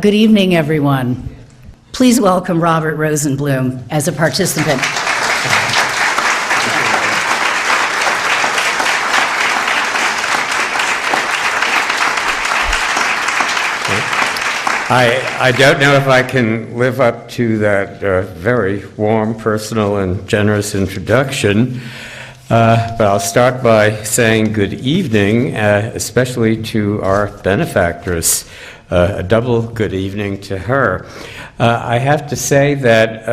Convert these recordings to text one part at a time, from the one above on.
Good evening, everyone. Please welcome Robert Rosenblum as a participant. I don't know if I can live up to that very warm, personal, and generous introduction, but I'll start by saying good evening, especially to our benefactress. A double good evening to her. I have to say that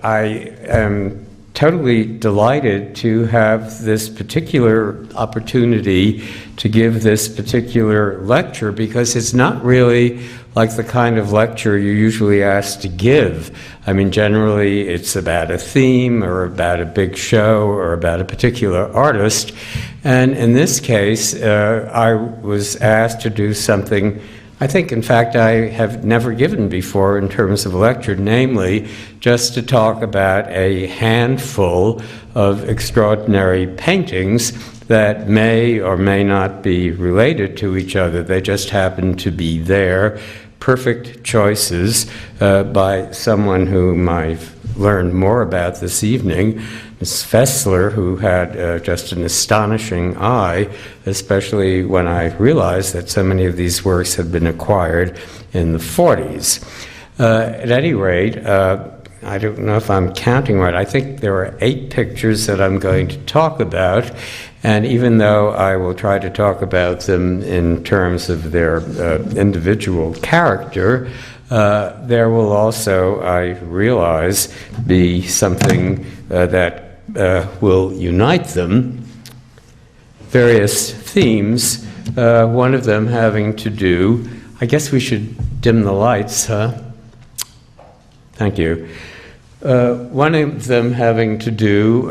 I am totally delighted to have this particular opportunity to give this particular lecture, because it's not really like the kind of lecture you're usually asked to give. I mean, generally it's about a theme or about a big show or about a particular artist. And in this case, I was asked to do something I think, in fact, I have never given before in terms of a lecture, namely just to talk about a handful of extraordinary paintings that may or may not be related to each other. They just happen to be there, perfect choices by someone whom I've learned more about this evening, Ms. Fesler, who had just an astonishing eye, especially when I realized that so many of these works had been acquired in the 40s. At any rate, I don't know if I'm counting right. I think there are 8 pictures that I'm going to talk about, and even though I will try to talk about them in terms of their individual character, there will also, I realize, be something that will unite them, various themes, one of them having to do, I guess we should dim the lights, huh? Thank you. One of them having to do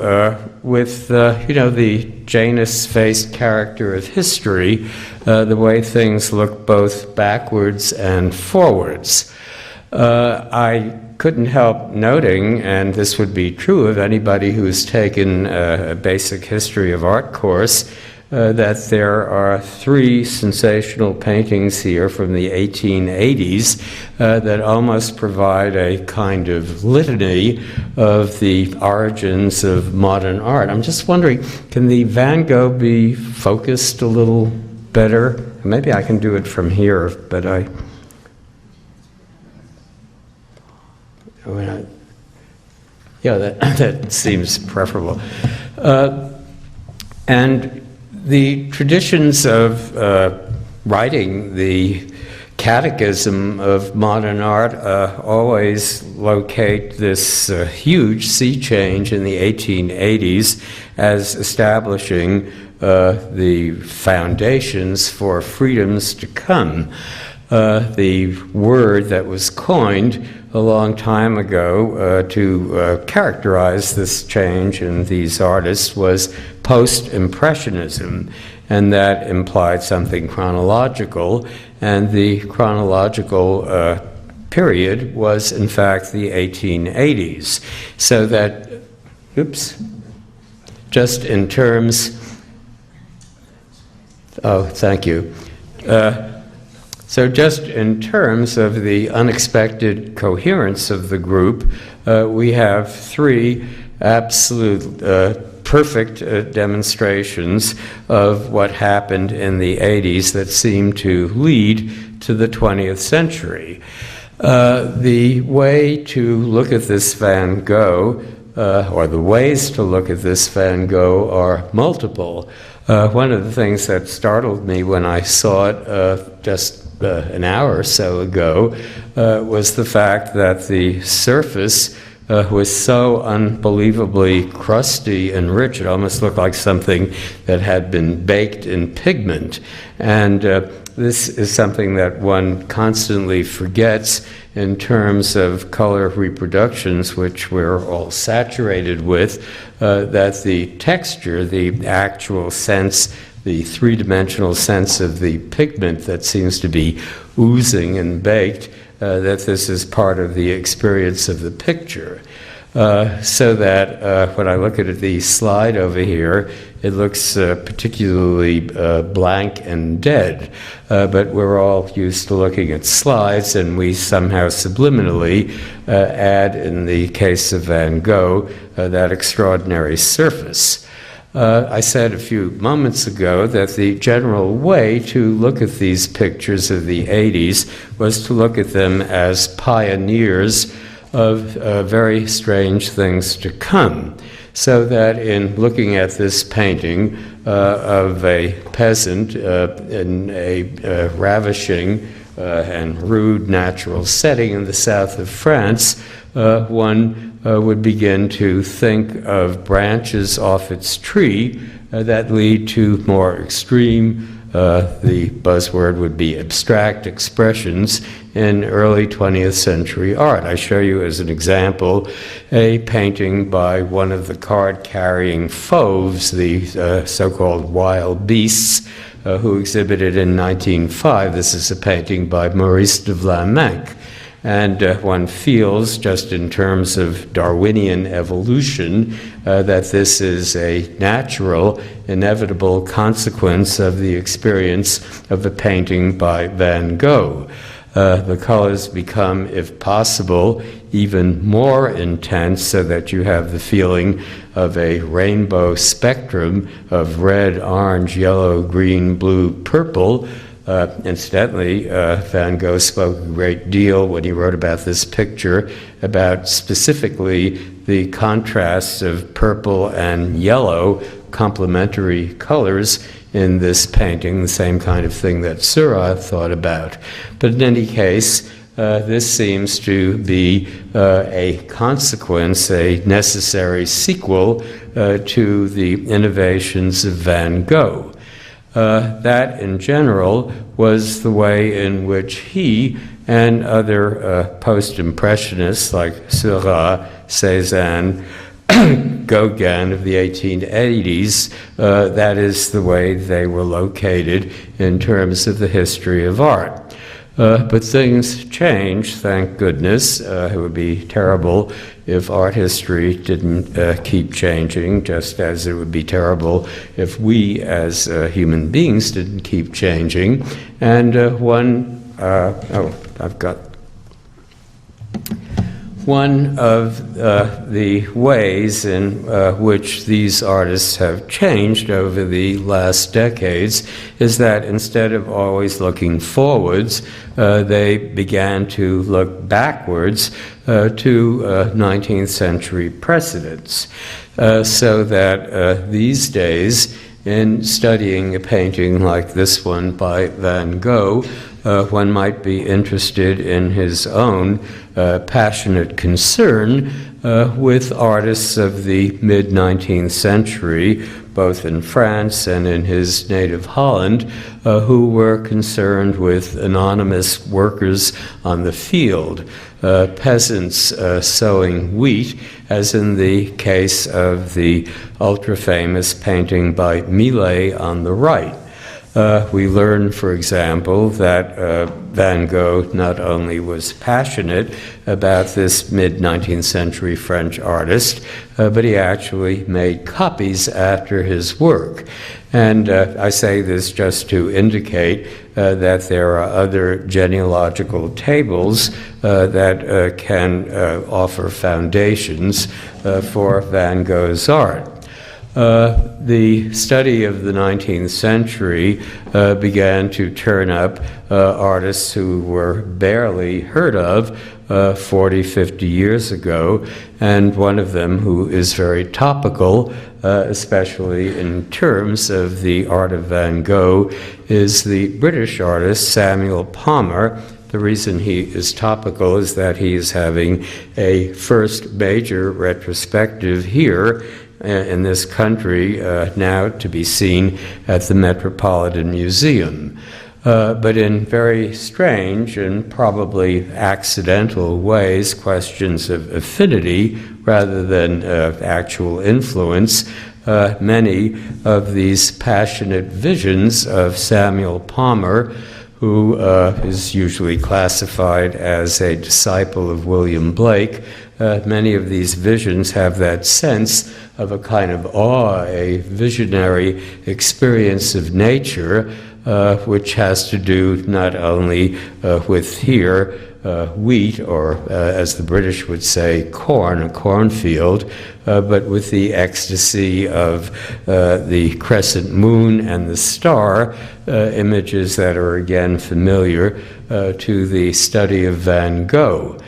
with, the Janus-faced character of history, the way things look both backwards and forwards. I couldn't help noting, and this would be true of anybody who's taken a basic history of art course, that there are 3 sensational paintings here from the 1880s that almost provide a kind of litany of the origins of modern art. I'm just wondering, can the Van Gogh be focused a little better? Maybe I can do it from here, but that seems preferable. And the traditions of writing the catechism of modern art always locate this huge sea change in the 1880s as establishing the foundations for freedoms to come. The word that was coined a long time ago to characterize this change in these artists was post-impressionism, and that implied something chronological, and the chronological period was in fact the 1880s. So that, just in terms, thank you. So just in terms of the unexpected coherence of the group, we have 3 absolute perfect demonstrations of what happened in the 80s that seem to lead to the 20th century. The way to look at this Van Gogh, or the ways to look at this Van Gogh, are multiple. One of the things that startled me when I saw it just an hour or so ago was the fact that the surface was so unbelievably crusty and rich. It almost looked like something that had been baked in pigment. And this is something that one constantly forgets in terms of color reproductions, which we're all saturated with, that the texture, the actual sense, the 3-dimensional sense of the pigment that seems to be oozing and baked, that this is part of the experience of the picture. So that when I look at the slide over here, it looks particularly blank and dead. But we're all used to looking at slides, and we somehow subliminally add, in the case of Van Gogh, that extraordinary surface. I said a few moments ago that the general way to look at these pictures of the 80s was to look at them as pioneers of very strange things to come. So that in looking at this painting of a peasant in a ravishing and rude natural setting in the south of France, one would begin to think of branches off its tree that lead to more extreme, the buzzword would be abstract expressions in early 20th century art. I show you as an example a painting by one of the card-carrying fauves, the so-called wild beasts, who exhibited in 1905. This is a painting by Maurice de Vlaminck. And one feels, just in terms of Darwinian evolution, that this is a natural, inevitable consequence of the experience of a painting by Van Gogh. The colors become, if possible, even more intense, so that you have the feeling of a rainbow spectrum of red, orange, yellow, green, blue, purple. Incidentally, Van Gogh spoke a great deal when he wrote about this picture about specifically the contrasts of purple and yellow complementary colors in this painting, the same kind of thing that Seurat thought about. But in any case, this seems to be a consequence, a necessary sequel to the innovations of Van Gogh. That, in general, was the way in which he and other post-impressionists like Seurat, Cezanne, Gauguin of the 1880s, that is the way they were located in terms of the history of art. But things change, thank goodness. It would be terrible if art history didn't keep changing, just as it would be terrible if we as human beings didn't keep changing. And one of the ways in which these artists have changed over the last decades is that instead of always looking forwards, they began to look backwards to 19th century precedents. So that these days, in studying a painting like this one by Van Gogh, one might be interested in his own passionate concern with artists of the mid-19th century, both in France and in his native Holland, who were concerned with anonymous workers on the field, peasants sowing wheat, as in the case of the ultra-famous painting by Millet on the right. We learn, for example, that Van Gogh not only was passionate about this mid-19th century French artist, but he actually made copies after his work. And I say this just to indicate that there are other genealogical tables that can offer foundations for Van Gogh's art. The study of the 19th century began to turn up artists who were barely heard of 40, 50 years ago, and one of them who is very topical, especially in terms of the art of Van Gogh, is the British artist Samuel Palmer. The reason he is topical is that he is having a first major retrospective here in this country, now to be seen at the Metropolitan Museum. But in very strange and probably accidental ways, questions of affinity rather than actual influence, many of these passionate visions of Samuel Palmer, who is usually classified as a disciple of William Blake. Many of these visions have that sense of a kind of awe, a visionary experience of nature, which has to do not only with here wheat, or as the British would say, corn, a cornfield, but with the ecstasy of the crescent moon and the star, images that are again familiar to the study of Van Gogh.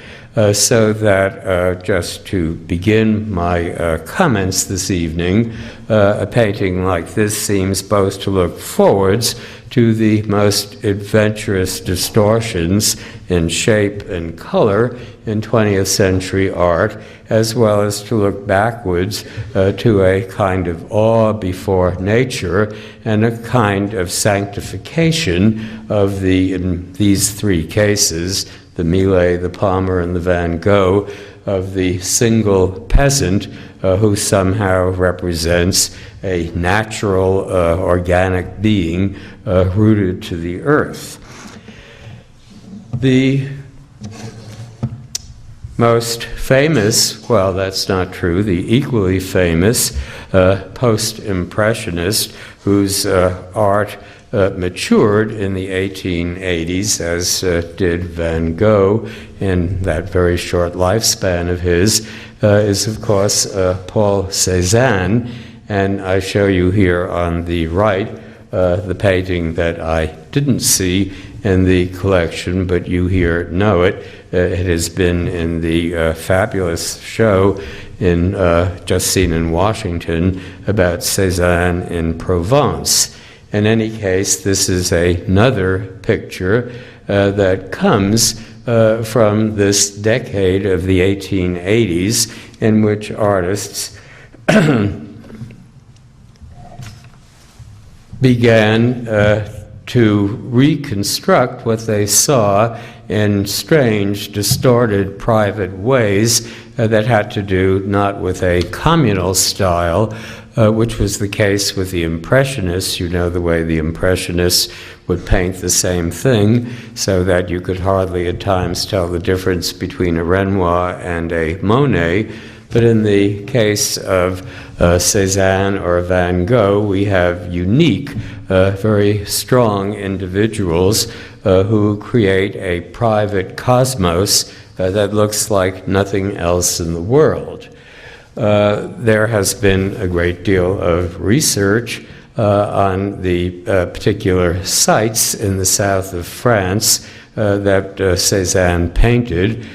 So that, just to begin my comments this evening, a painting like this seems both to look forwards to the most adventurous distortions in shape and color in 20th century art, as well as to look backwards to a kind of awe before nature and a kind of sanctification of in these three cases, the Millet, the Palmer, and the Van Gogh, of the single peasant who somehow represents a natural, organic being rooted to the earth. The most famous, well, that's not true, the equally famous post-impressionist whose art matured in the 1880s, as did Van Gogh in that very short lifespan of his, is of course Paul Cezanne. And I show you here on the right the painting that I didn't see in the collection, but you here know it. It has been in the fabulous show just seen in Washington about Cezanne in Provence. In any case, this is another picture that comes from this decade of the 1880s, in which artists began to reconstruct what they saw in strange, distorted, private ways that had to do not with a communal style, which was the case with the Impressionists. You know the way the Impressionists would paint the same thing, so that you could hardly at times tell the difference between a Renoir and a Monet. But in the case of Cezanne or Van Gogh, we have unique, very strong individuals who create a private cosmos that looks like nothing else in the world. There has been a great deal of research on the particular sites in the south of France that Cezanne painted,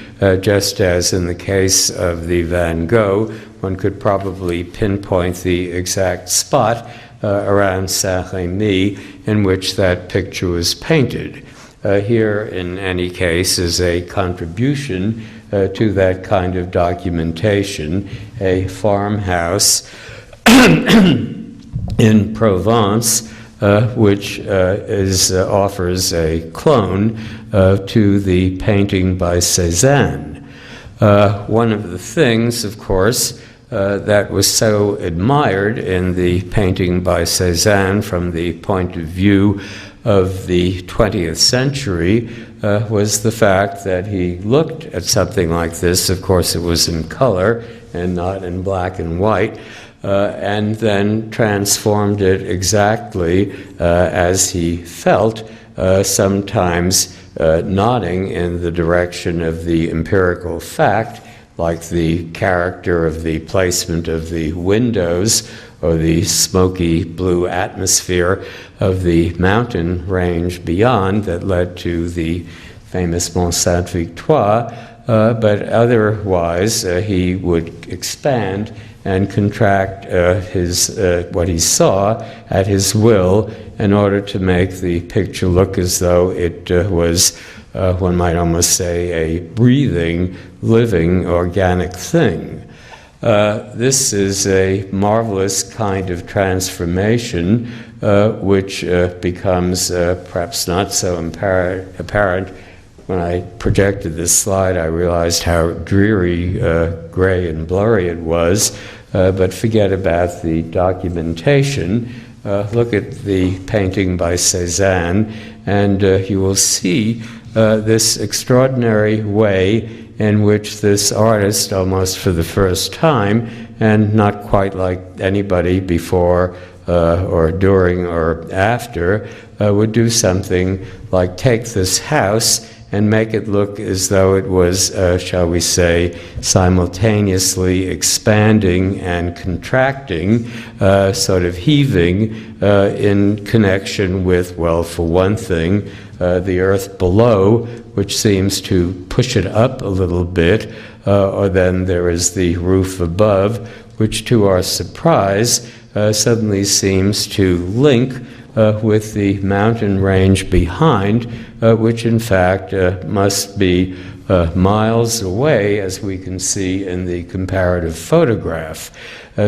just as in the case of the Van Gogh, one could probably pinpoint the exact spot around Saint-Rémy in which that picture was painted. Here, in any case, is a contribution to that kind of documentation, a farmhouse in Provence, which offers a clone to the painting by Cezanne. One of the things, of course, that was so admired in the painting by Cezanne from the point of view of the 20th century was the fact that he looked at something like this. Of course, it was in color and not in black and white, and then transformed it exactly as he felt, sometimes nodding in the direction of the empirical fact, like the character of the placement of the windows or the smoky blue atmosphere of the mountain range beyond that led to the famous Mont Sainte-Victoire, but otherwise he would expand and contract what he saw at his will in order to make the picture look as though it was, one might almost say, a breathing, living, organic thing. This is a marvelous kind of transformation which becomes perhaps not so apparent. When I projected this slide, I realized how dreary, gray, and blurry it was, but forget about the documentation. Look at the painting by Cezanne, and you will see this extraordinary way in which this artist, almost for the first time, and not quite like anybody before or during or after, would do something like take this house and make it look as though it was, shall we say, simultaneously expanding and contracting, sort of heaving in connection with, well, for one thing, the earth below, which seems to push it up a little bit, or then there is the roof above, which to our surprise suddenly seems to link with the mountain range behind, which in fact must be miles away, as we can see in the comparative photograph,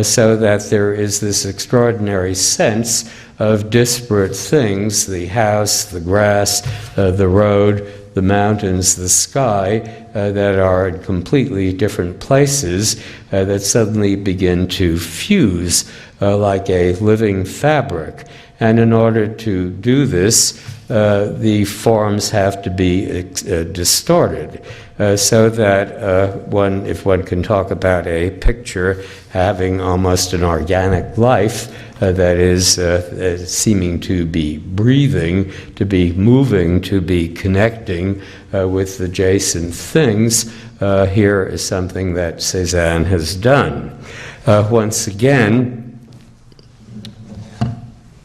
so that there is this extraordinary sense of disparate things, the house, the grass, the road, the mountains, the sky, that are in completely different places that suddenly begin to fuse like a living fabric. And in order to do this, the forms have to be distorted, so that if one can talk about a picture having almost an organic life, that is seeming to be breathing, to be moving, to be connecting with adjacent things, here is something that Cezanne has done. Once again,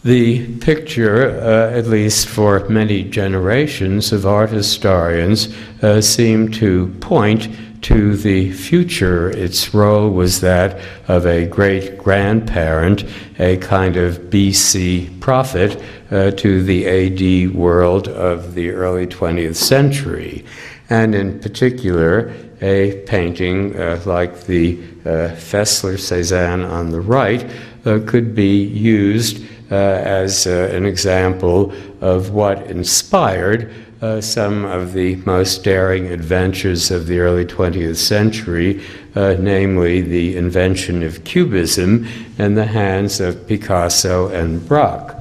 the picture, at least for many generations of art historians, seemed to point to the future. Its role was that of a great-grandparent, a kind of BC prophet to the AD world of the early 20th century. And in particular, a painting like the Fesler Cezanne on the right could be used as an example of what inspired some of the most daring adventures of the early 20th century, namely the invention of Cubism in the hands of Picasso and Braque.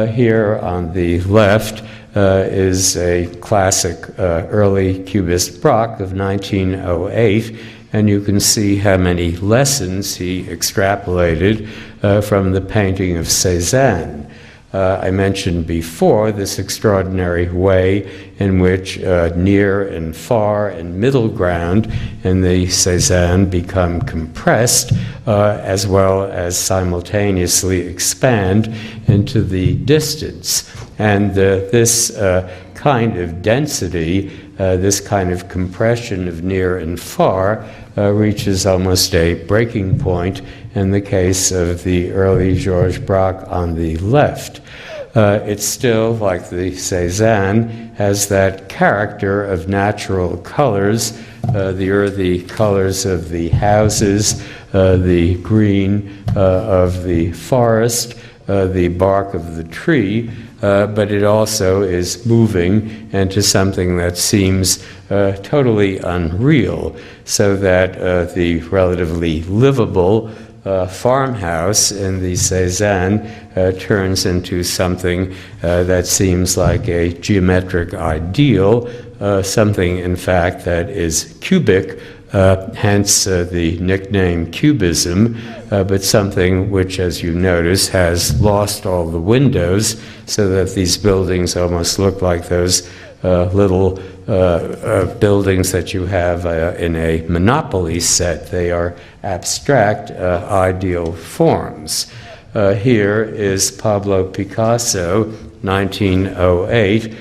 Here on the left is a classic early Cubist Braque of 1908, and you can see how many lessons he extrapolated from the painting of Cezanne. I mentioned before this extraordinary way in which near and far and middle ground in the Cezanne become compressed as well as simultaneously expand into the distance. And this kind of density, this kind of compression of near and far, reaches almost a breaking point in the case of the early Georges Braque on the left. It's still, like the Cezanne, has that character of natural colors, the earthy colors of the houses, the green of the forest, the bark of the tree, but it also is moving into something that seems totally unreal, so that the relatively livable farmhouse in the Cezanne turns into something that seems like a geometric ideal, something, in fact, that is cubic, hence the nickname Cubism, but something which, as you notice, has lost all the windows, so that these buildings almost look like those little buildings that you have in a Monopoly set. They are abstract, ideal forms. Here is Pablo Picasso, 1908,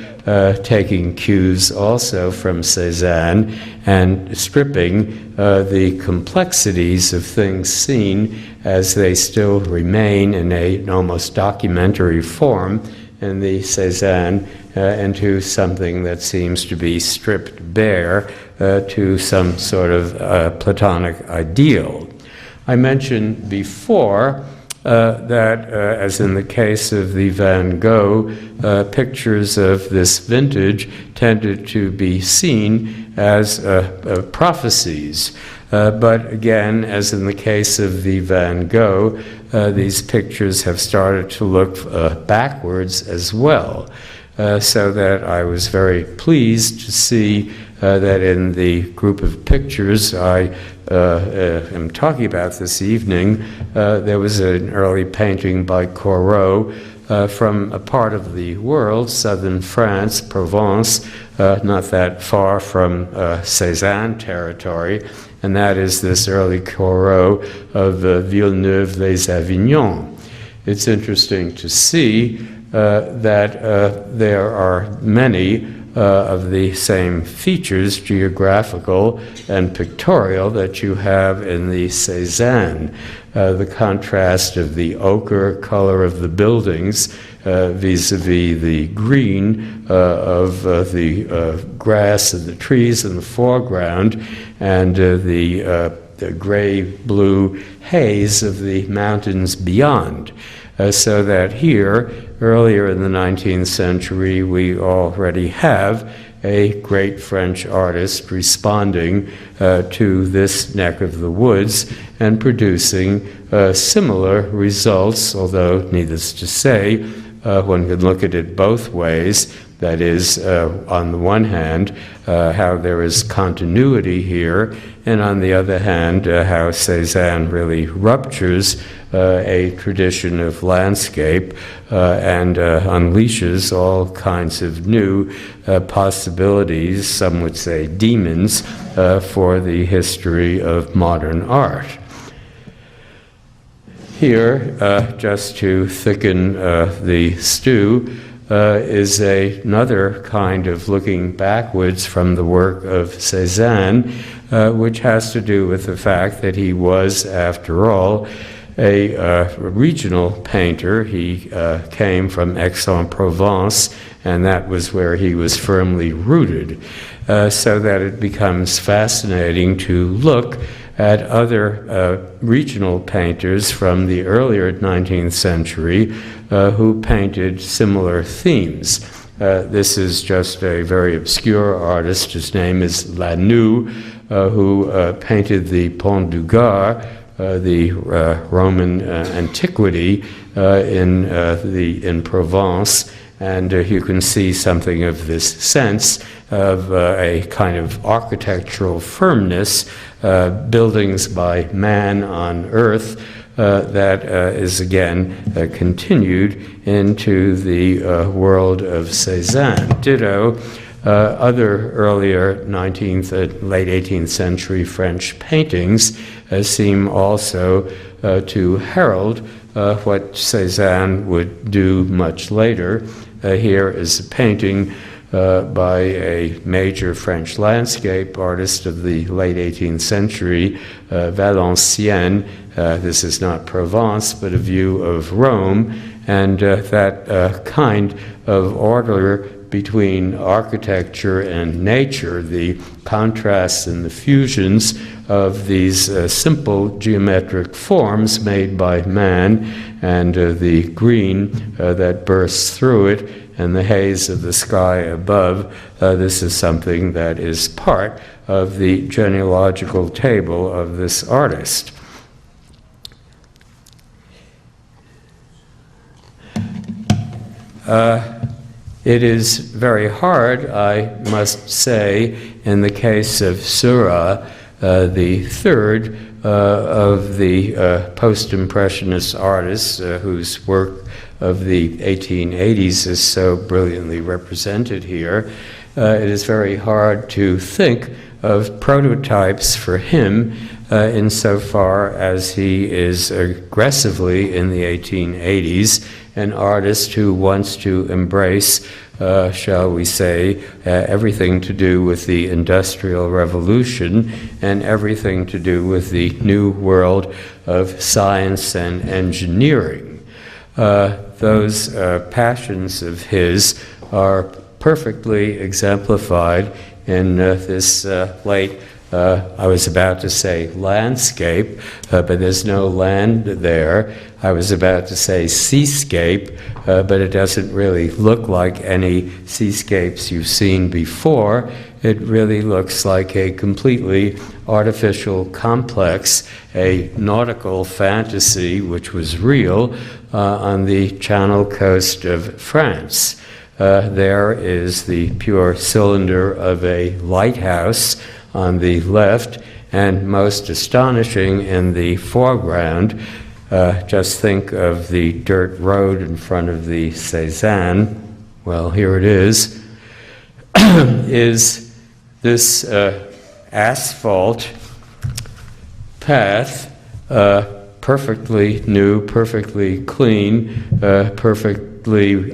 taking cues also from Cezanne and stripping the complexities of things seen as they still remain in an almost documentary form in the Cezanne into something that seems to be stripped bare to some sort of Platonic ideal. I mentioned before that, as in the case of the Van Gogh, pictures of this vintage tended to be seen as prophecies. But again, as in the case of the Van Gogh, these pictures have started to look backwards as well. so that I was very pleased to see that in the group of pictures I am talking about this evening, there was an early painting by Koro from a part of the world, southern France, Provence, not that far from Cezanne territory, and that is this early Koro of Villeneuve-les-Avignon. It's interesting to see that there are many of the same features, geographical and pictorial, that you have in the Cezanne. The contrast of the ochre color of the buildings vis-a-vis the green of the grass and the trees in the foreground, and the gray-blue haze of the mountains beyond. So that here, earlier in the 19th century, we already have a great French artist responding to this neck of the woods and producing similar results, although, needless to say, one could look at it both ways. That is, on the one hand, how there is continuity here, and on the other hand, how Cezanne really ruptures a tradition of landscape and unleashes all kinds of new possibilities, some would say demons, for the history of modern art. Here, just to thicken the stew, is another kind of looking backwards from the work of Cezanne, which has to do with the fact that he was, after all, a regional painter. He came from Aix-en-Provence, and that was where he was firmly rooted, so that it becomes fascinating to look at other regional painters from the earlier 19th century who painted similar themes. This is just a very obscure artist. His name is Lanoux, who painted the Pont du Gard, the Roman antiquity in Provence, and you can see something of this sense of a kind of architectural firmness, buildings by man on earth, that is again continued into the world of Cezanne. Ditto, other earlier 19th, late 18th century French paintings seem also to herald what Cezanne would do much later. Here is a painting by a major French landscape artist of the late 18th century, Valenciennes. This is not Provence, but a view of Rome, and that kind of order between architecture and nature, the contrasts and the fusions of these simple geometric forms made by man, and the green that bursts through it, and the haze of the sky above. This is something that is part of the genealogical table of this artist. It is very hard, I must say, in the case of Seurat, the third of the post-impressionist artists whose work of the 1880s is so brilliantly represented here. It is very hard to think of prototypes for him insofar as he is aggressively, in the 1880s, an artist who wants to embrace, shall we say, everything to do with the Industrial Revolution and everything to do with the new world of science and engineering. Those passions of his are perfectly exemplified in this late, I was about to say landscape, but there's no land there. I was about to say seascape, but it doesn't really look like any seascapes you've seen before. It really looks like a completely artificial complex, a nautical fantasy which was real on the Channel coast of France. There is the pure cylinder of a lighthouse on the left, and most astonishing in the foreground, just think of the dirt road in front of the Cezanne. Well, here it is this asphalt path, perfectly new, perfectly clean, perfectly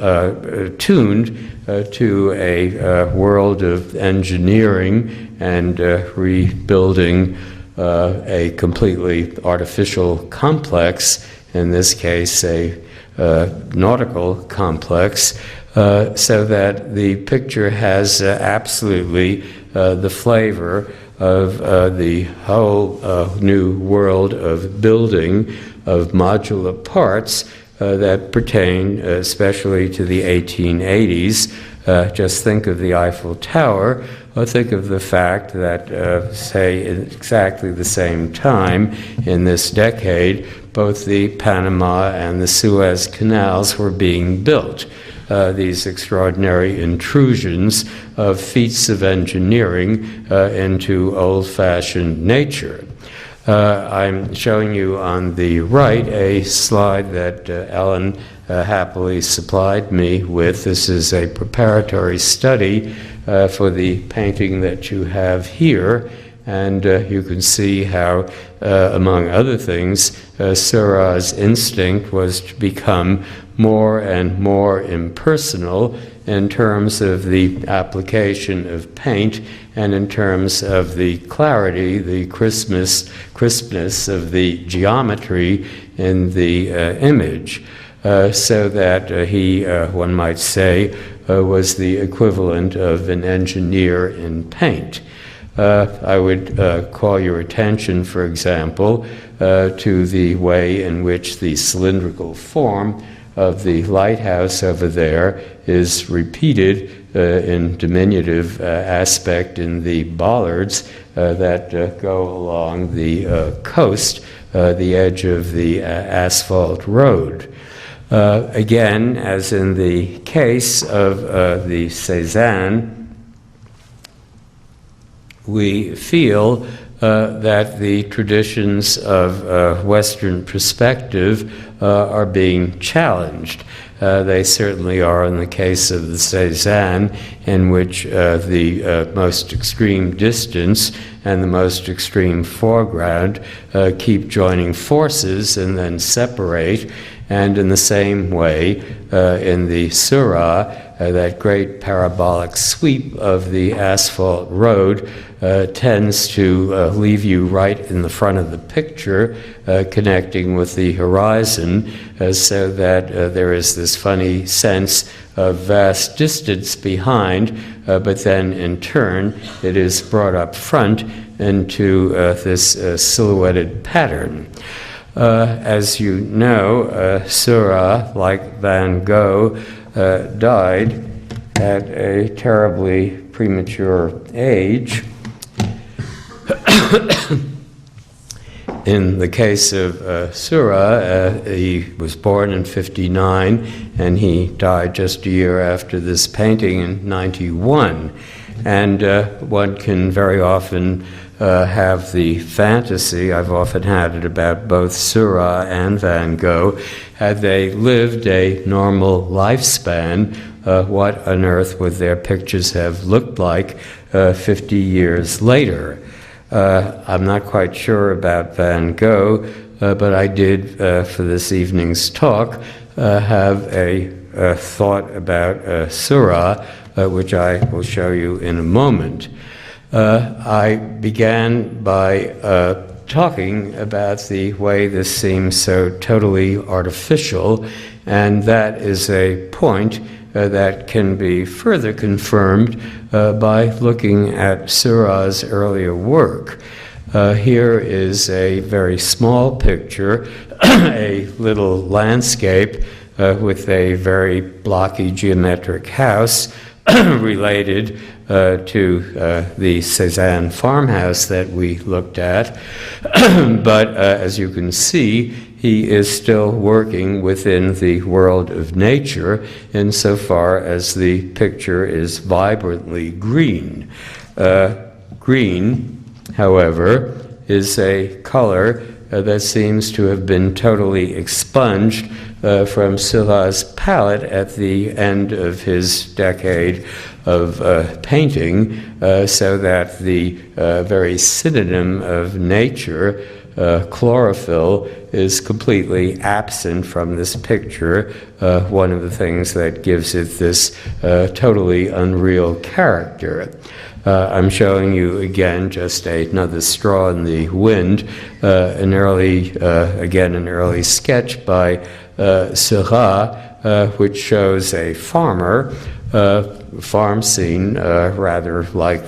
tuned to a world of engineering and rebuilding a completely artificial complex, in this case a nautical complex, so that the picture has absolutely the flavor of the whole new world of building of modular parts that pertain especially to the 1880s. Just think of the Eiffel Tower, or think of the fact that, say, at exactly the same time in this decade, both the Panama and the Suez Canals were being built. These extraordinary intrusions of feats of engineering into old-fashioned nature. I'm showing you on the right a slide that Ellen happily supplied me with. This is a preparatory study for the painting that you have here, and you can see how, among other things, Seurat's instinct was to become more and more impersonal in terms of the application of paint and in terms of the clarity, the crispness of the geometry in the image, so that he, one might say, was the equivalent of an engineer in paint. I would call your attention, for example, to the way in which the cylindrical form of the lighthouse over there is repeated in diminutive aspect in the bollards that go along the coast, the edge of the asphalt road. Again, as in the case of the Cezanne, we feel that the traditions of Western perspective are being challenged. They certainly are in the case of the Cezanne, in which the most extreme distance and the most extreme foreground keep joining forces and then separate. And in the same way, in the Seurat, that great parabolic sweep of the asphalt road tends to leave you right in the front of the picture, connecting with the horizon, so that there is this funny sense of vast distance behind, but then in turn it is brought up front into this silhouetted pattern. As you know, Seurat, like Van Gogh, died at a terribly premature age. In the case of Seurat, he was born in 59, and he died just a year after this painting in 91. And one can very often have the fantasy, I've often had it about both Seurat and Van Gogh, had they lived a normal lifespan, what on earth would their pictures have looked like 50 years later? I'm not quite sure about Van Gogh, but I did, for this evening's talk, have a thought about Seurat, which I will show you in a moment. I began by talking about the way this seems so totally artificial, and that is a point that can be further confirmed by looking at Seurat's earlier work. Here is a very small picture, a little landscape with a very blocky geometric house related to the Cezanne farmhouse that we looked at, but as you can see, he is still working within the world of nature insofar as the picture is vibrantly green. Green, however, is a color that seems to have been totally expunged from Seurat's palette at the end of his decade of painting, so that the very synonym of nature, chlorophyll, is completely absent from this picture, one of the things that gives it this totally unreal character. I'm showing you again just another straw in the wind, an early sketch by Seurat, which shows a farmer, farm scene, rather like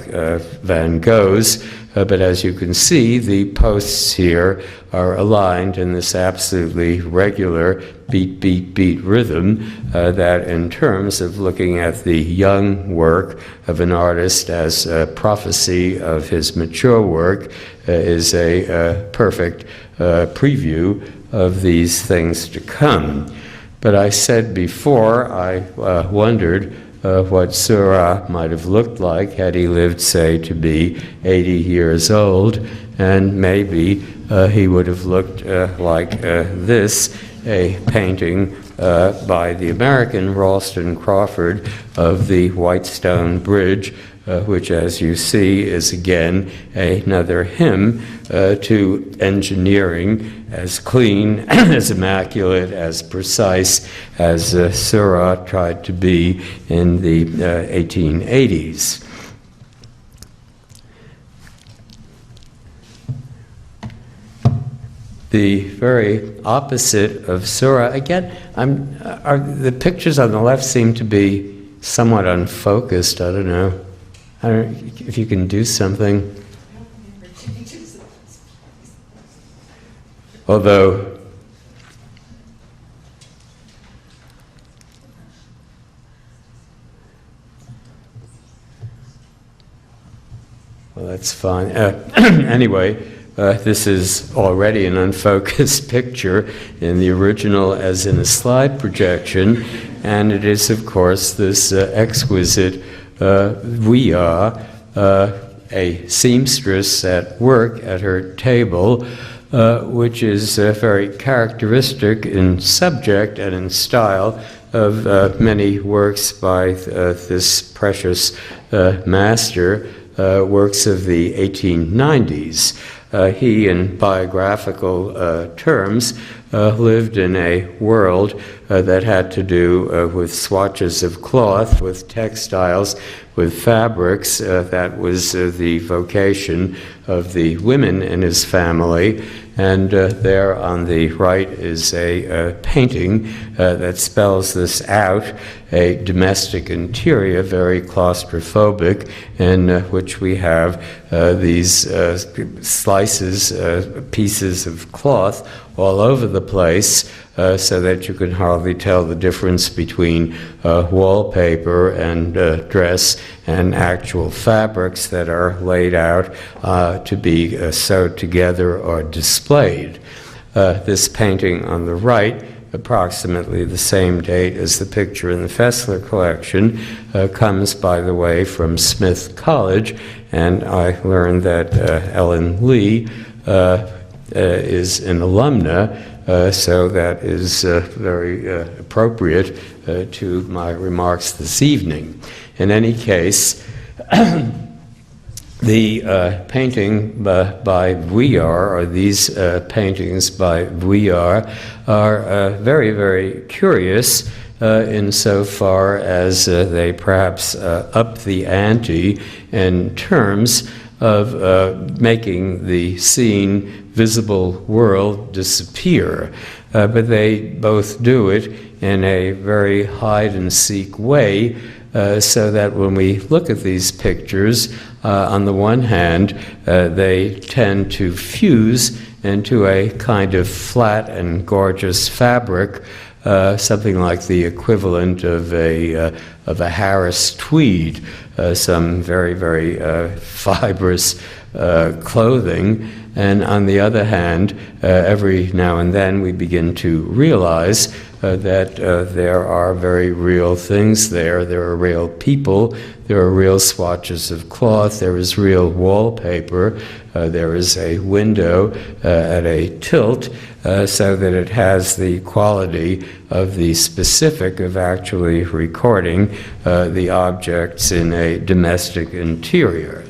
Van Gogh's, but as you can see, the posts here are aligned in this absolutely regular beat, beat, beat rhythm that in terms of looking at the young work of an artist as a prophecy of his mature work is a perfect preview of these things to come. But I said before, I wondered what Seurat might have looked like had he lived, say, to be 80 years old, and maybe he would have looked like this, a painting by the American Ralston Crawford of the Whitestone Bridge, which, as you see, is again another hymn to engineering, as clean, as immaculate, as precise as Seurat tried to be in the 1880s. The very opposite of Seurat, again, the pictures on the left seem to be somewhat unfocused. I don't know if you can do something. Although, well, that's fine. Anyway, this is already an unfocused picture in the original as in a slide projection, and it is, of course, this exquisite Veal, a seamstress at work at her table, which is very characteristic in subject and in style of many works by this precious master, works of the 1890s. He, in biographical terms, lived in a world that had to do with swatches of cloth, with textiles, with fabrics. That was the vocation of the women in his family. And there on the right is a painting that spells this out, a domestic interior, very claustrophobic, in which we have these slices, pieces of cloth all over the place, so that you can hardly tell the difference between wallpaper and dress and actual fabrics that are laid out to be sewed together or displayed. This painting on the right, approximately the same date as the picture in the Fesler collection, comes, by the way, from Smith College, and I learned that Ellen Lee is an alumna, so that is very appropriate to my remarks this evening. In any case, the painting by Vuillard, or these paintings by Vuillard, are very, very curious insofar as they perhaps up the ante in terms of making the seen visible world disappear. But they both do it in a very hide-and-seek way, so that when we look at these pictures, on the one hand, they tend to fuse into a kind of flat and gorgeous fabric, something like the equivalent of a Harris tweed, some very, very fibrous clothing. And on the other hand, every now and then we begin to realize that there are very real things there. There are real people. There are real swatches of cloth. There is real wallpaper. There is a window at a tilt, so that it has the quality of the specific of actually recording the objects in a domestic interior.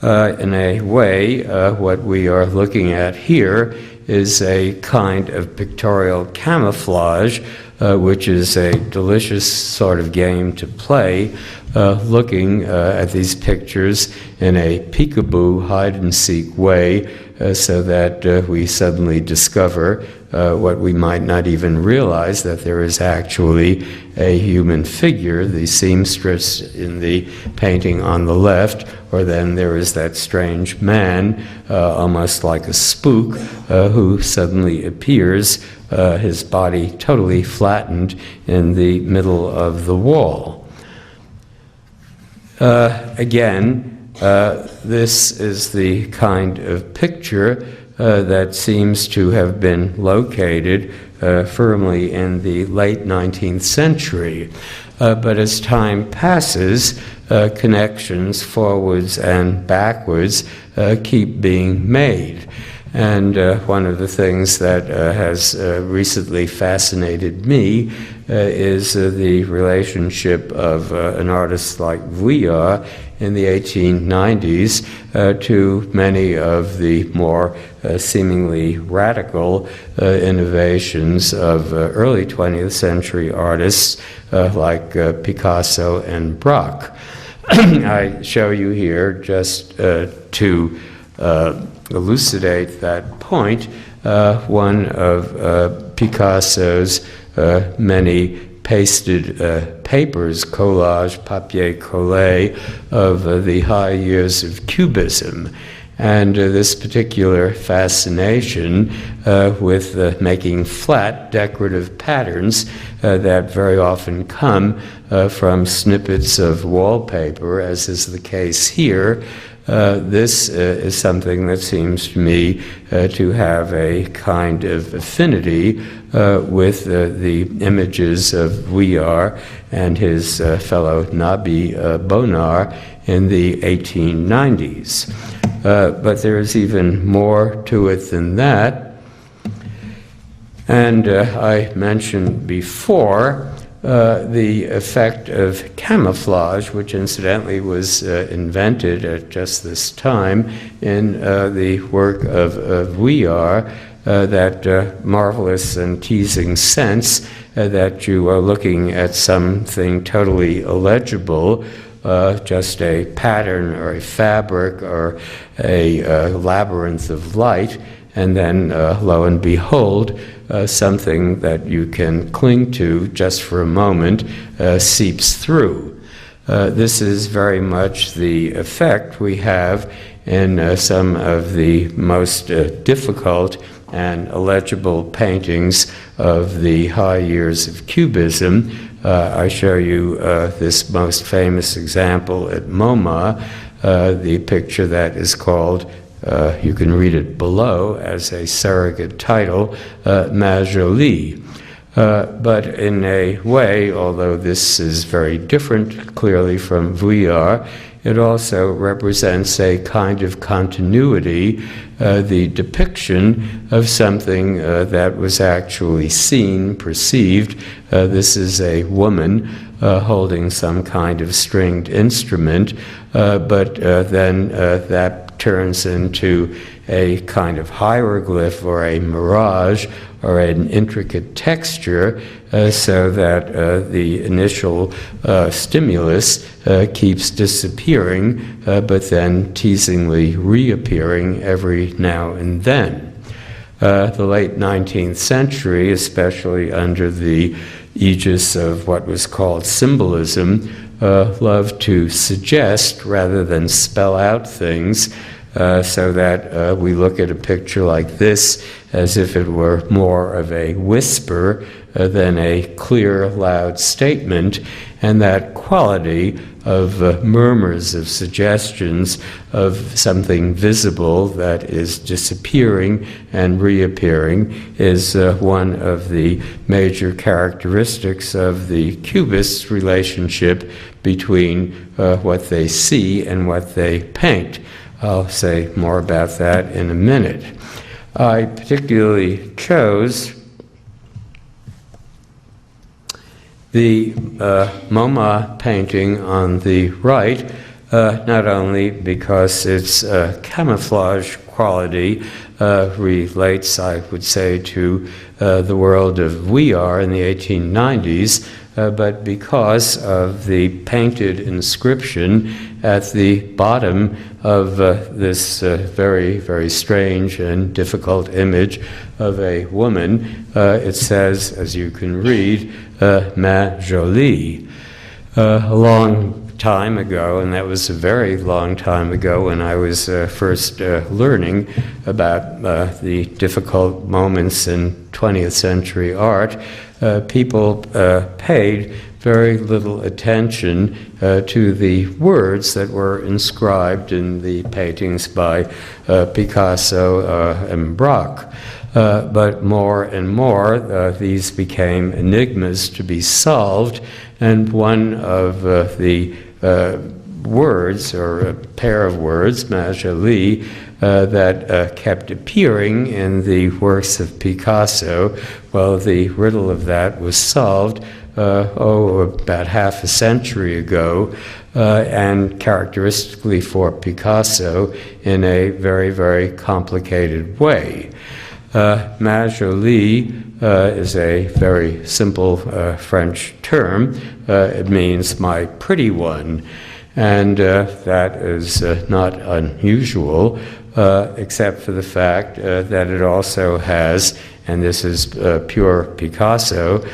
In a way, what we are looking at here is a kind of pictorial camouflage, which is a delicious sort of game to play, looking at these pictures in a peekaboo, hide-and-seek way, so that we suddenly discover what we might not even realize, that there is actually a human figure, the seamstress in the painting on the left, or then there is that strange man, almost like a spook, who suddenly appears, his body totally flattened in the middle of the wall. Again, this is the kind of picture that seems to have been located firmly in the late 19th century. But as time passes, connections forwards and backwards keep being made. And one of the things that has recently fascinated me is the relationship of an artist like Veal in the 1890s to many of the more seemingly radical innovations of early 20th century artists like Picasso and Braque. I show you here just to elucidate that point, one of Picasso's many pasted papers, collage, papier collé, of the high years of Cubism. And this particular fascination with making flat decorative patterns that very often come from snippets of wallpaper, as is the case here. This is something that seems to me to have a kind of affinity with the images of Vuillard and his fellow Nabi Bonnard in the 1890s. But there is even more to it than that. And I mentioned before the effect of camouflage, which incidentally was invented at just this time in the work of Vuillard, that marvelous and teasing sense that you are looking at something totally illegible, just a pattern or a fabric or a labyrinth of light, and then lo and behold, something that you can cling to just for a moment seeps through. This is very much the effect we have in some of the most difficult and illegible paintings of the high years of Cubism. I show you this most famous example at Moma, the picture that is called, you can read it below as a surrogate title, Ma Jolie. But in a way, although this is very different clearly from Vuillard, it also represents a kind of continuity, the depiction of something that was actually seen, perceived. This is a woman holding some kind of stringed instrument, but then that turns into a kind of hieroglyph or a mirage or an intricate texture, so that the initial stimulus keeps disappearing, but then teasingly reappearing every now and then. The late 19th century, especially under the aegis of what was called symbolism, loved to suggest rather than spell out things, so that we look at a picture like this as if it were more of a whisper than a clear, loud statement, and that quality of murmurs, of suggestions, of something visible that is disappearing and reappearing is one of the major characteristics of the Cubists' relationship between what they see and what they paint. I'll say more about that in a minute. I particularly chose the Moma painting on the right, not only because its camouflage quality relates, I would say, to the world of VR in the 1890s, but because of the painted inscription at the bottom of this very, very strange and difficult image of a woman. It says, as you can read, Ma Jolie. A long time ago, and that was a very long time ago when I was first learning about the difficult moments in 20th century art, people paid very little attention to the words that were inscribed in the paintings by Picasso and Braque. But more and more, these became enigmas to be solved, and one of the words, or a pair of words, Ma Jolie, that kept appearing in the works of Picasso, well, the riddle of that was solved about half a century ago, and characteristically for Picasso, in a very, very complicated way. Ma Jolie is a very simple French term. It means my pretty one, and that is not unusual, except for the fact that it also has, and this is pure Picasso,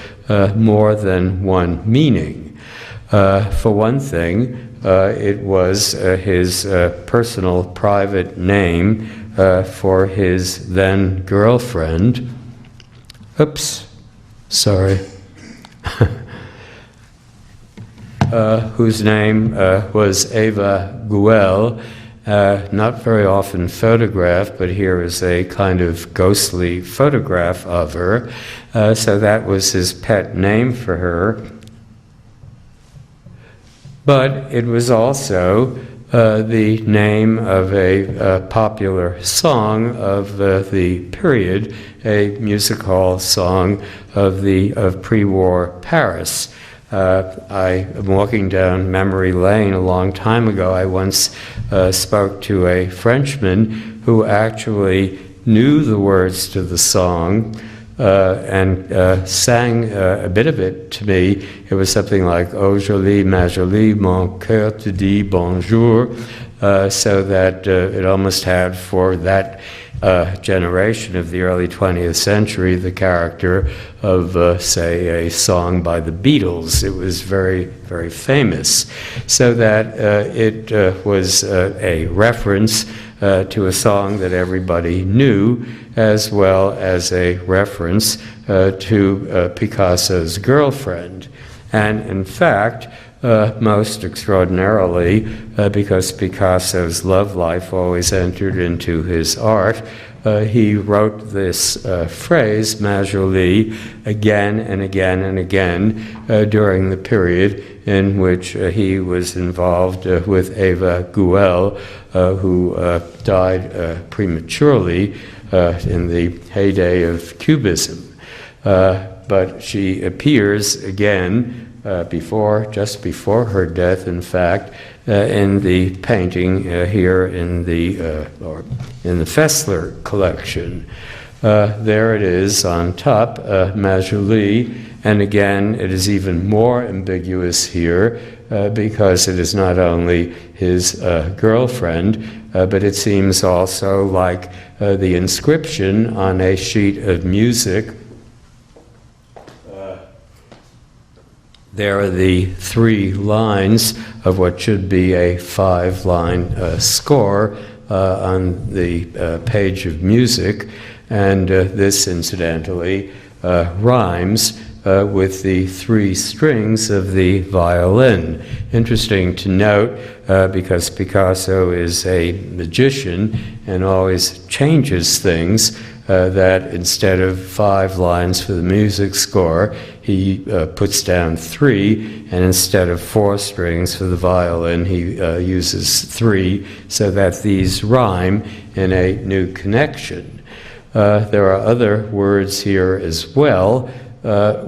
more than one meaning. For one thing, it was his personal private name for his then girlfriend. Oops, sorry. Whose name was Eva Guel. Not very often photographed, but here is a kind of ghostly photograph of her. So that was his pet name for her. But it was also the name of a popular song of the period, a music hall song of pre-war Paris. I am walking down memory lane a long time ago. I once spoke to a Frenchman who actually knew the words to the song and sang a bit of it to me. It was something like, "Oh jolie, ma jolie, mon cœur te dit bonjour," so that it almost had, for that generation of the early 20th century, the character of, say, a song by the Beatles. It was very, very famous, so that it was a reference to a song that everybody knew, as well as a reference to Picasso's girlfriend. And in fact, most extraordinarily, because Picasso's love life always entered into his art, he wrote this phrase, ma jolie, again and again and again during the period in which he was involved with Eva Guel, who died prematurely in the heyday of Cubism. But she appears again just before her death, in fact, in the painting here in the Fesler collection. There it is on top, Ma Jolie, and again it is even more ambiguous here because it is not only his girlfriend, but it seems also like the inscription on a sheet of music. There are the 3 lines of what should be a 5-line score on the page of music, and this, incidentally, rhymes with the 3 strings of the violin. Interesting to note, because Picasso is a magician and always changes things, that instead of 5 lines for the music score, he puts down 3, and instead of 4 strings for the violin, he uses 3, so that these rhyme in a new connection. There are other words here as well,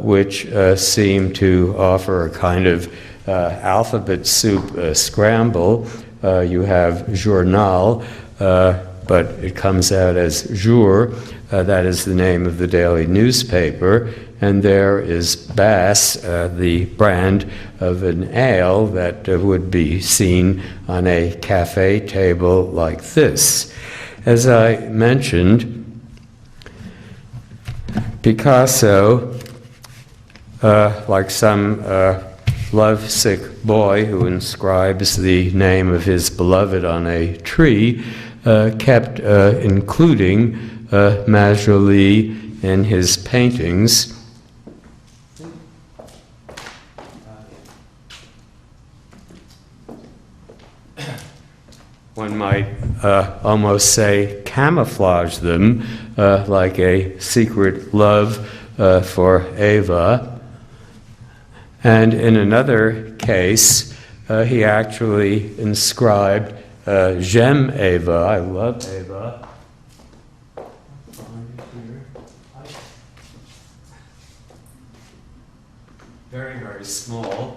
which seem to offer a kind of alphabet soup scramble. You have journal, but it comes out as jour, that is the name of the daily newspaper, and there is Bass, the brand of an ale that would be seen on a cafe table like this. As I mentioned, Picasso, like some lovesick boy who inscribes the name of his beloved on a tree, kept including Majoli in his paintings. One might almost say camouflage them like a secret love for Eva. And in another case, he actually inscribed J'aime Eva, I love Eva. Very, very small.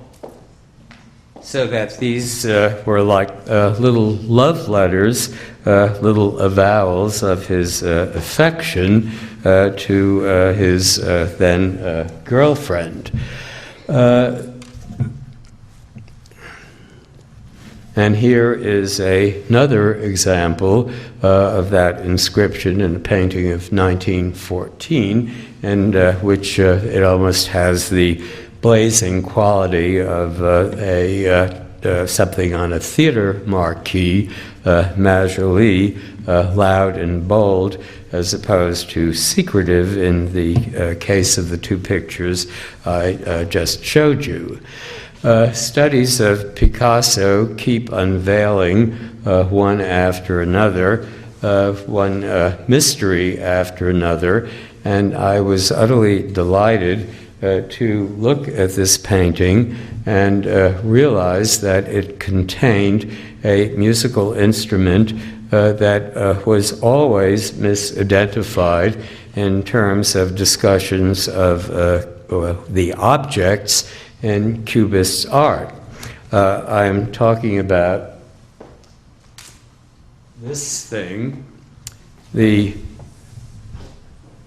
So that these were like little love letters, little avowals of his affection to his then girlfriend. And here is another example of that inscription in a painting of 1914, and which it almost has the blazing quality of something on a theater marquee, Majoli, loud and bold, as opposed to secretive in the case of the 2 pictures I just showed you. Studies of Picasso keep unveiling one after another, one mystery after another, and I was utterly delighted to look at this painting and realize that it contained a musical instrument that was always misidentified in terms of discussions of the objects in Cubist art. I'm talking about this thing, the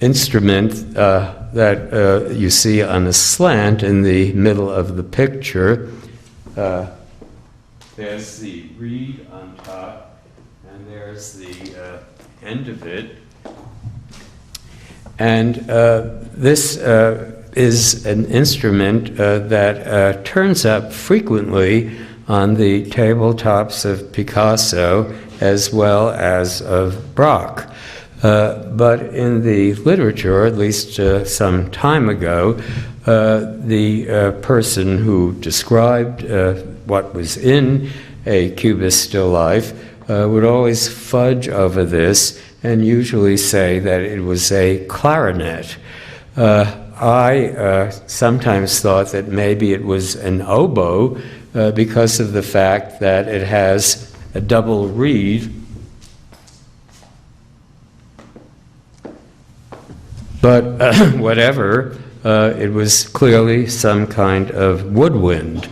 instrument that you see on a slant in the middle of the picture. There's the reed on top, and there's the end of it. And this is an instrument that turns up frequently on the tabletops of Picasso as well as of Braque. But in the literature, at least some time ago, the person who described what was in a Cubist still life would always fudge over this and usually say that it was a clarinet. I sometimes thought that maybe it was an oboe because of the fact that it has a double reed. But whatever, it was clearly some kind of woodwind.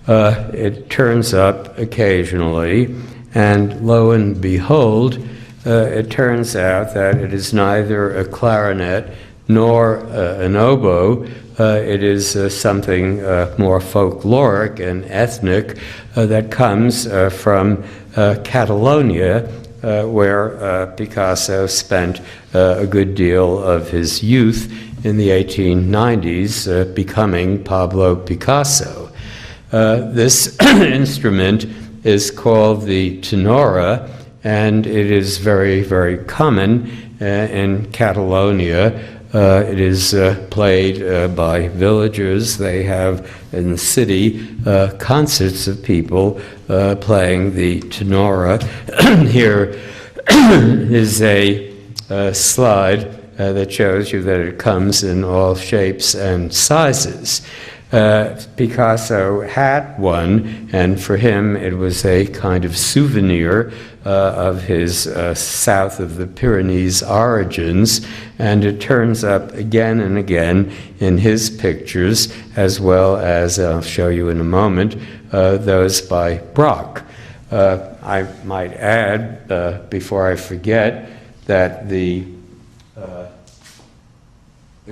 It turns up occasionally, and lo and behold, it turns out that it is neither a clarinet nor an oboe. It is something more folkloric and ethnic that comes from Catalonia, where Picasso spent a good deal of his youth in the 1890s, becoming Pablo Picasso. This instrument is called the Tenora, and it is very, very common in Catalonia. It is played by villagers. They have in the city concerts of people playing the Tenora. Here is a slide that shows you that it comes in all shapes and sizes. Picasso had one, and for him it was a kind of souvenir of his south of the Pyrenees origins, and it turns up again and again in his pictures, as well as, I'll show you in a moment, those by Braque. I might add, before I forget, that the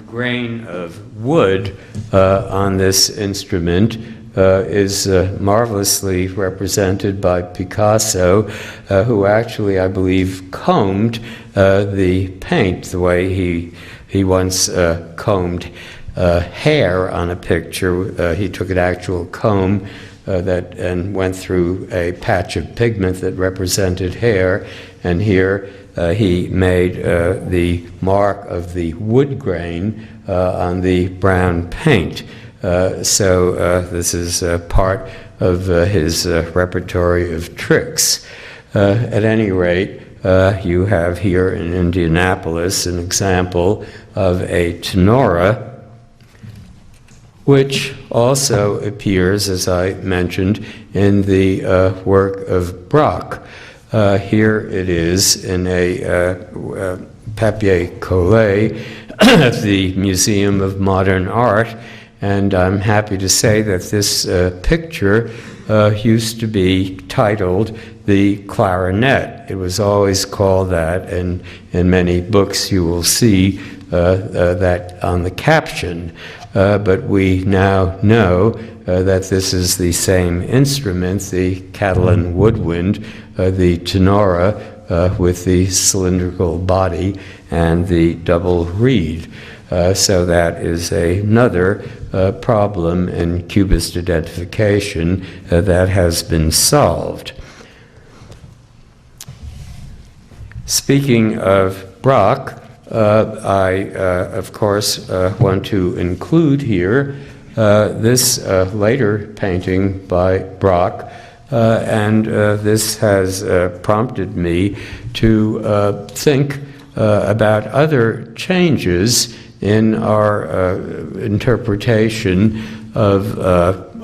grain of wood on this instrument is marvelously represented by Picasso, who actually, I believe, combed the paint the way he once combed hair on a picture. He took an actual comb and went through a patch of pigment that represented hair, and here he made the mark of the wood grain on the brown paint. So this is part of his repertory of tricks. At any rate, you have here in Indianapolis an example of a Tenora, which also appears, as I mentioned, in the work of Braque. Here it is in a papier-collé at the Museum of Modern Art, and I'm happy to say that this picture used to be titled The Clarinet. It was always called that, and in many books you will see that on the caption. But we now know that this is the same instrument, the Catalan woodwind, the Tenora, with the cylindrical body and the double reed. So that is another problem in Cubist identification that has been solved. Speaking of Braque, I, of course, want to include here this later painting by Braque, and this has prompted me to think about other changes in our interpretation of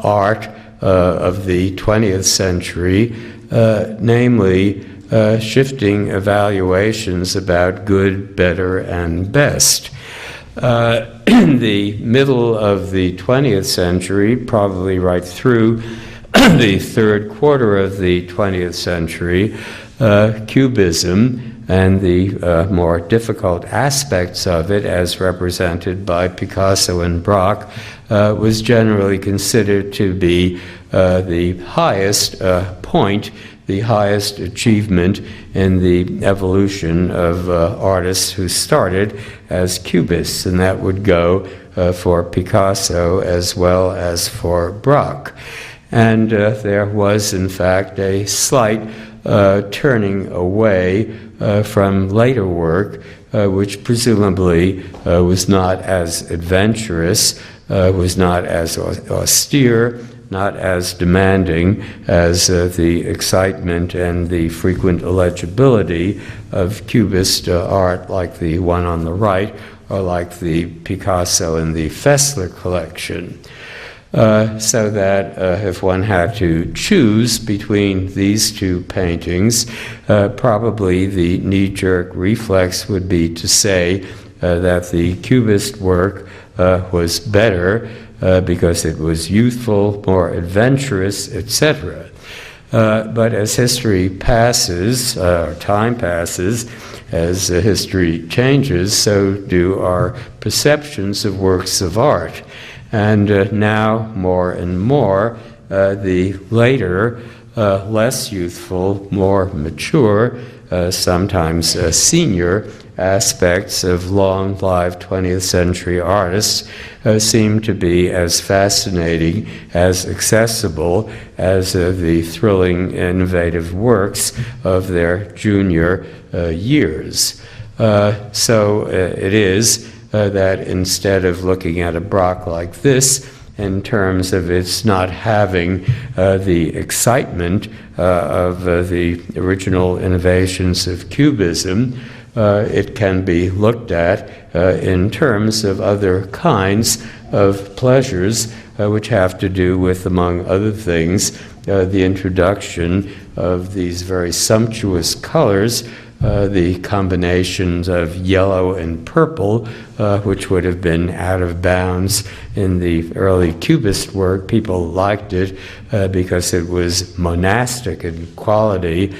art of the 20th century, namely shifting evaluations about good, better, and best. In the middle of the 20th century, probably right through the third quarter of the 20th century, Cubism and the more difficult aspects of it, as represented by Picasso and Braque, was generally considered to be the highest point, the highest achievement in the evolution of artists who started as Cubists, and that would go for Picasso as well as for Braque. And there was, in fact, a slight turning away from later work, which presumably was not as adventurous, was not as austere, not as demanding as the excitement and the frequent illegibility of Cubist art like the one on the right, or like the Picasso and the Fesler collection. So that if one had to choose between these two paintings, probably the knee-jerk reflex would be to say that the Cubist work was better because it was youthful, more adventurous, etc. But as history passes, or time passes, as history changes, so do our perceptions of works of art. And now, more and more, the later, less youthful, more mature, sometimes senior aspects of long-lived 20th century artists seem to be as fascinating, as accessible as the thrilling, innovative works of their junior years. So it is that instead of looking at a block like this in terms of its not having the excitement of the original innovations of Cubism, it can be looked at in terms of other kinds of pleasures which have to do with, among other things, the introduction of these very sumptuous colors, the combinations of yellow and purple, which would have been out of bounds in the early Cubist work. People liked it because it was monastic in quality,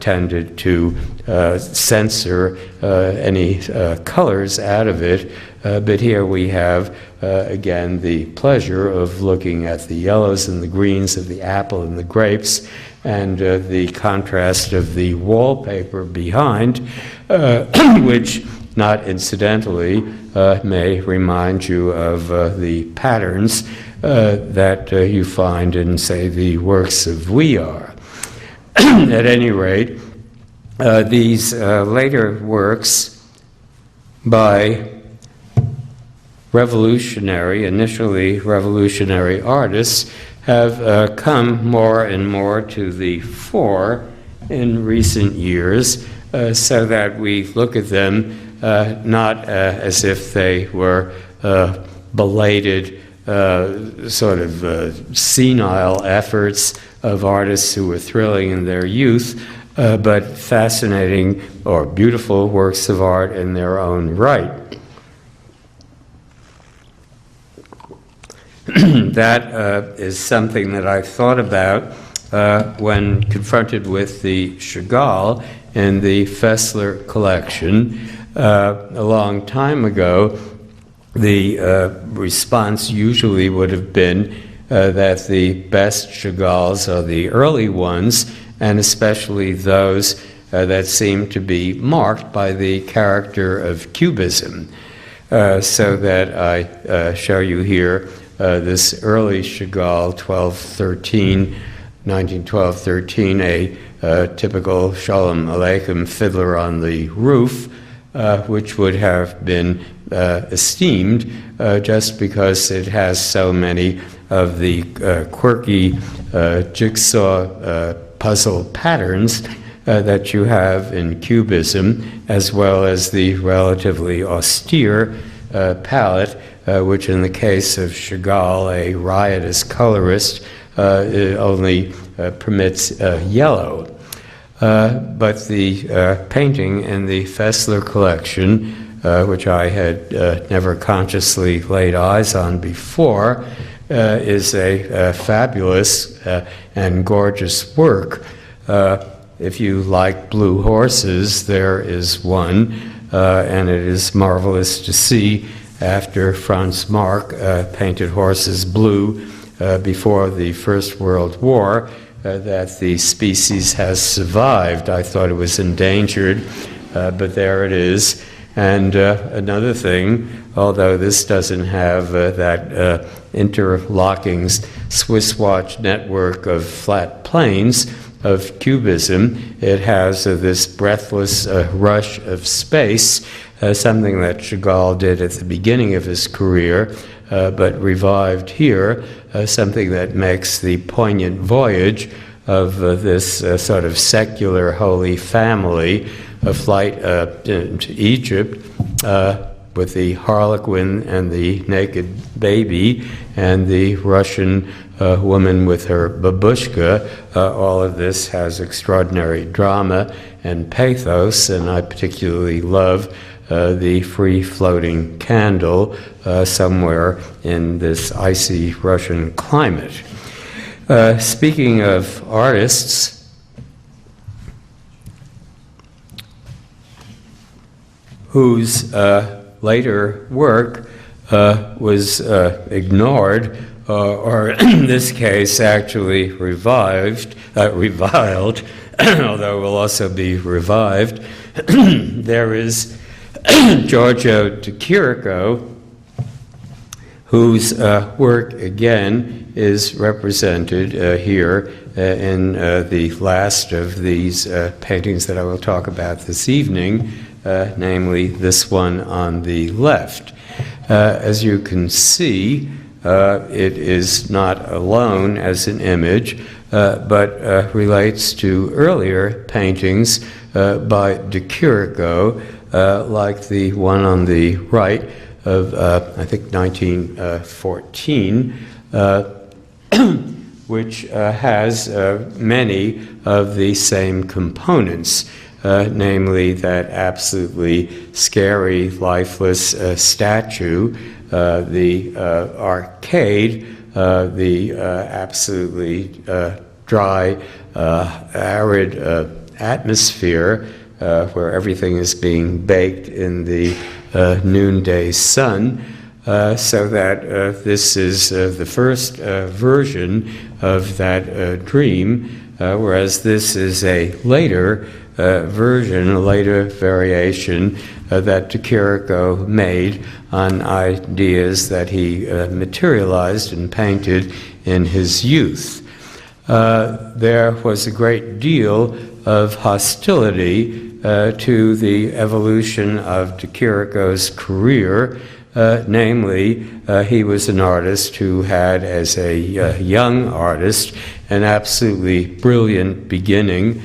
tended to censor any colors out of it. But here we have, again, the pleasure of looking at the yellows and the greens of the apple and the grapes, and the contrast of the wallpaper behind, which, not incidentally, may remind you of the patterns that you find in, say, the works of Veal. At any rate, these later works by initially revolutionary artists have come more and more to the fore in recent years, so that we look at them not as if they were belated sort of senile efforts of artists who were thrilling in their youth, but fascinating or beautiful works of art in their own right. That is something that I thought about when confronted with the Chagall in the Fesler collection. A long time ago, the response usually would have been that the best Chagalls are the early ones, and especially those that seem to be marked by the character of Cubism. So that I show you here this early Chagall, 1912-13, a typical Shalom Aleichem fiddler on the roof, which would have been esteemed just because it has so many of the quirky jigsaw puzzle patterns that you have in Cubism, as well as the relatively austere palette, which in the case of Chagall, a riotous colorist, only permits yellow. But the painting in the Fesler collection, which I had never consciously laid eyes on before, is a fabulous and gorgeous work. If you like blue horses, there is one, and it is marvelous to see, after Franz Marc painted horses blue before the First World War, that the species has survived. I thought it was endangered, but there it is. And another thing, although this doesn't have that interlocking Swiss watch network of flat planes of Cubism, it has this breathless rush of space, something that Chagall did at the beginning of his career, but revived here, something that makes the poignant voyage of this sort of secular Holy Family, a flight to Egypt with the Harlequin and the naked baby and the Russian woman with her babushka. All of this has extraordinary drama and pathos, and I particularly love the free-floating candle somewhere in this icy Russian climate. Speaking of artists, whose later work was ignored, or in this case actually reviled, although will also be revived, there is Giorgio de Chirico, whose work again is represented here in the last of these paintings that I will talk about this evening, namely this one on the left. As you can see, it is not alone as an image, but relates to earlier paintings by de Chirico, like the one on the right of, I think, 1914, which has many of the same components, namely that absolutely scary, lifeless statue, the arcade, the absolutely dry, arid atmosphere where everything is being baked in the noonday sun, so that this is the first version of that dream, whereas this is a later version, a later variation that de Chirico made on ideas that he materialized and painted in his youth. There was a great deal of hostility to the evolution of de Chirico's career. Namely, he was an artist who had, as a young artist, an absolutely brilliant beginning,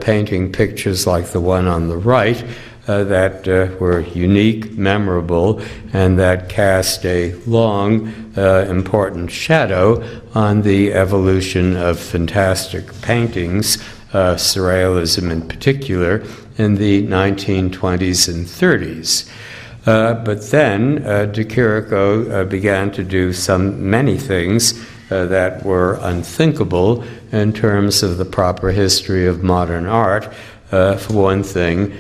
painting pictures like the one on the right that were unique, memorable, and that cast a long, important shadow on the evolution of fantastic paintings, surrealism in particular, in the 1920s and 30s. But then de Chirico began to do many things that were unthinkable in terms of the proper history of modern art. For one thing,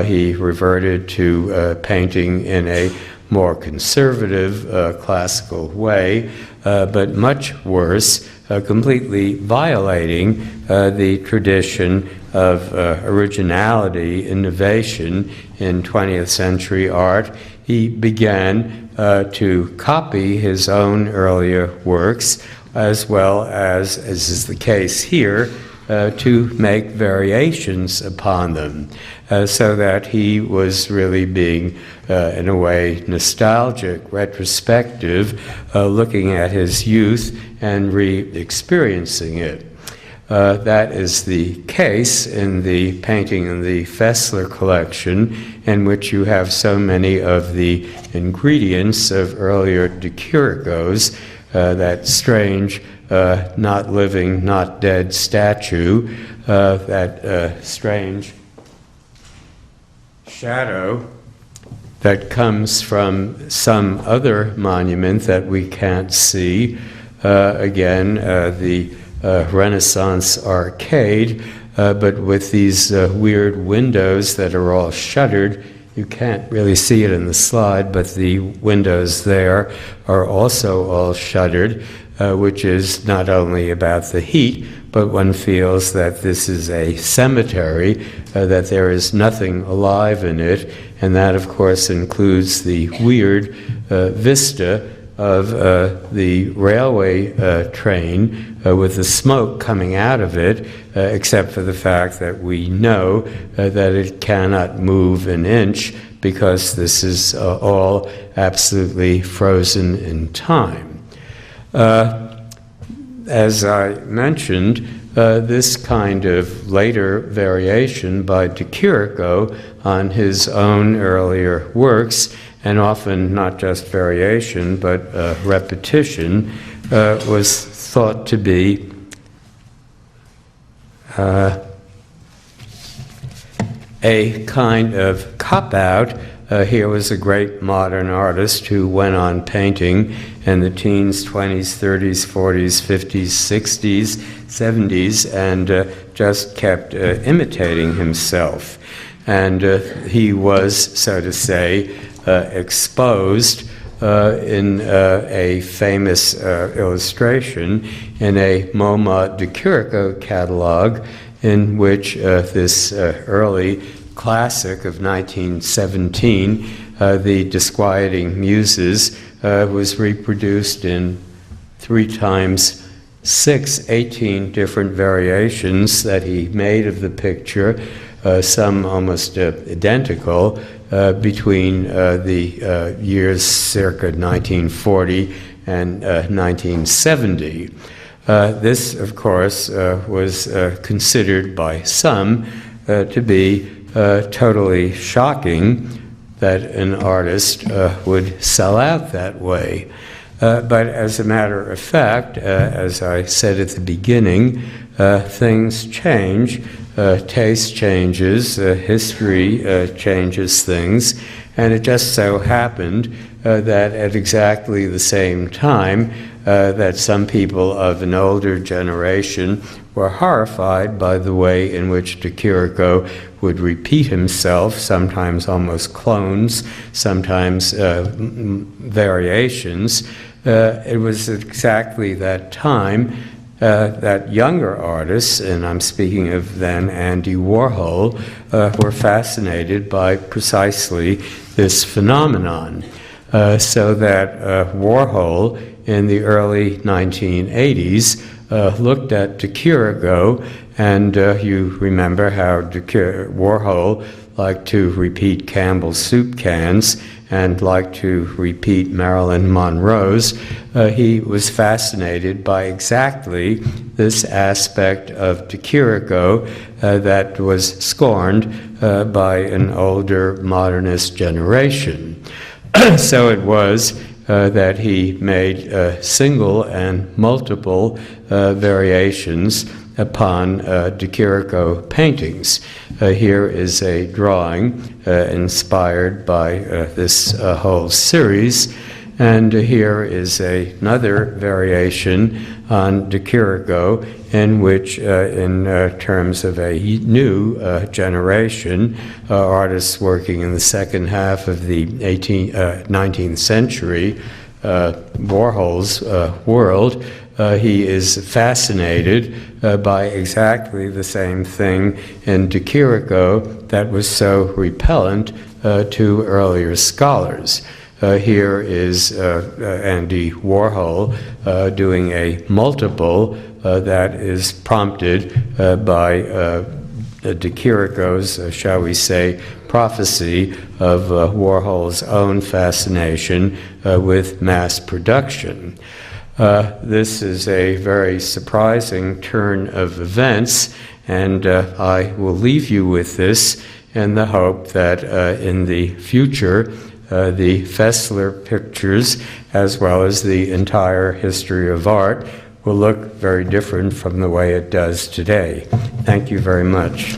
he reverted to painting in a more conservative, classical way, but much worse, completely violating the tradition of originality, innovation in 20th century art. He began to copy his own earlier works, as well as is the case here, to make variations upon them, so that he was really being, in a way, nostalgic, retrospective, looking at his youth and re-experiencing it. That is the case in the painting in the Fesler collection, in which you have so many of the ingredients of earlier de Chirico's, that strange, not living, not dead statue, that strange shadow that comes from some other monument that we can't see. Again, the Renaissance arcade, but with these weird windows that are all shuttered. You can't really see it in the slide, but the windows there are also all shuttered, which is not only about the heat, but one feels that this is a cemetery, that there is nothing alive in it, and that, of course, includes the weird vista of the railway train with the smoke coming out of it, except for the fact that we know that it cannot move an inch because this is all absolutely frozen in time. As I mentioned, this kind of later variation by de Chirico on his own earlier works, and often not just variation, but repetition, was thought to be a kind of cop-out. Here was a great modern artist who went on painting in the teens, 20s, 30s, 40s, 50s, 60s, 70s, and just kept imitating himself. And he was, so to say, exposed in a famous illustration in a Moma de Chirico catalog, in which this early classic of 1917, The Disquieting Muses, was reproduced in 18 different variations that he made of the picture, some almost identical, between the years circa 1940 and 1970. This, of course, was considered by some to be totally shocking that an artist would sell out that way. But as a matter of fact, as I said at the beginning, things change, taste changes, history changes things, and it just so happened that at exactly the same time that some people of an older generation were horrified by the way in which de Chirico would repeat himself, sometimes almost clones, sometimes variations. It was exactly that time that younger artists, and I'm speaking of then Andy Warhol, were fascinated by precisely this phenomenon. So that Warhol in the early 1980s looked at de Chirico, and you remember how Warhol liked to repeat Campbell's soup cans and liked to repeat Marilyn Monroe's. He was fascinated by exactly this aspect of de Chirico that was scorned by an older modernist generation. So it was that he made single and multiple variations upon de Chirico paintings. Here is a drawing inspired by this whole series, and here is another variation on de Chirico in which, in terms of a new generation, artists working in the second half of the 19th century, Warhol's world, he is fascinated by exactly the same thing in de Chirico that was so repellent to earlier scholars. Here is Andy Warhol doing a multiple that is prompted by de Chirico's, shall we say, prophecy of Warhol's own fascination with mass production. This is a very surprising turn of events, and I will leave you with this in the hope that in the future the Fesler pictures, as well as the entire history of art, will look very different from the way it does today. Thank you very much.